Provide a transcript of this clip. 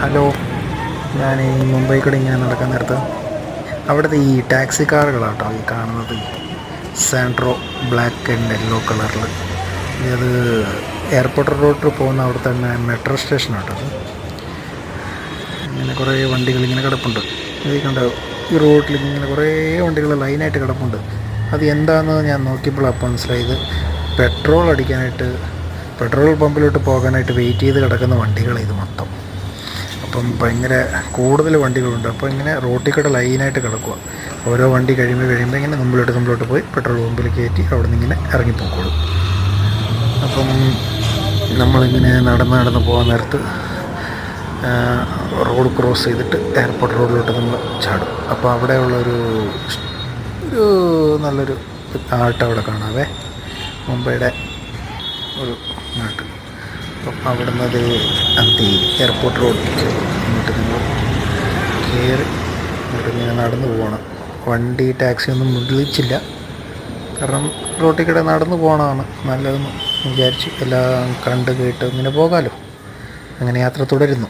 Hello, ഞാൻ ഈ മുംബൈ കൂടെ ഇങ്ങനെ നടക്കാൻ നേരത്ത് അവിടുത്തെ ഈ ടാക്സി കാറുകളാട്ടോ ഈ കാണുന്നത്. സാൻട്രോ ബ്ലാക്ക് ആൻഡ് യെല്ലോ കളറിൽ. ഇത് എയർപോർട്ട് റോഡിൽ പോകുന്ന അവിടെ തന്നെ മെട്രോ സ്റ്റേഷനാട്ടോ അത്. ഇങ്ങനെ കുറേ വണ്ടികൾ ഇങ്ങനെ കിടപ്പുണ്ട്. ഇത് കണ്ടോ, ഈ റോഡിൽ ഇങ്ങനെ കുറേ വണ്ടികൾ ലൈനായിട്ട് കിടപ്പുണ്ട്. അത് എന്താണെന്ന് ഞാൻ നോക്കിയപ്പോൾ അപ്പോൾ മനസ്സിലായത് പെട്രോൾ അടിക്കാനായിട്ട്, പെട്രോൾ പമ്പിലോട്ട് പോകാനായിട്ട് വെയിറ്റ് ചെയ്ത് കിടക്കുന്ന വണ്ടികൾ ഇത് മൊത്തം. അപ്പം ഭയങ്കര കൂടുതൽ വണ്ടികളുണ്ട്. അപ്പോൾ ഇങ്ങനെ റോട്ടിൽ കൂടെ ലൈനായിട്ട് കിടക്കുക. ഓരോ വണ്ടി കഴിയുമ്പോൾ ഇങ്ങനെ മുമ്പിലോട്ട് പോയി പെട്രോൾ പമ്പിൽ കയറ്റി അവിടെ നിന്ന് ഇങ്ങനെ ഇറങ്ങിപ്പോക്കോളും. അപ്പം നമ്മളിങ്ങനെ നടന്ന് പോകാൻ നേരത്ത് റോഡ് ക്രോസ് ചെയ്തിട്ട് എയർപോർട്ട് റോഡിലോട്ട് നമ്മൾ ചാടും. അപ്പോൾ അവിടെയുള്ളൊരു നല്ലൊരു ആർട്ട് അവിടെ കാണാവേ, മുംബൈയുടെ ഒരു നാട്ട്. അപ്പം അവിടെ നിന്ന് അത് എയർപോർട്ട് റോഡിലേക്ക് ഇങ്ങോട്ട് നിങ്ങൾ കയറി ഇങ്ങോട്ട് ഇങ്ങനെ നടന്നു പോകണം. വണ്ടി ടാക്സി ഒന്നും വിളിച്ചില്ല, കാരണം റോട്ടിൽ കൂടെ നടന്നു പോകണതാണ് നല്ലതെന്ന് വിചാരിച്ച് എല്ലാം കണ്ട് കേട്ട് ഇങ്ങനെ പോകാമല്ലോ. അങ്ങനെ യാത്ര തുടരുന്നു.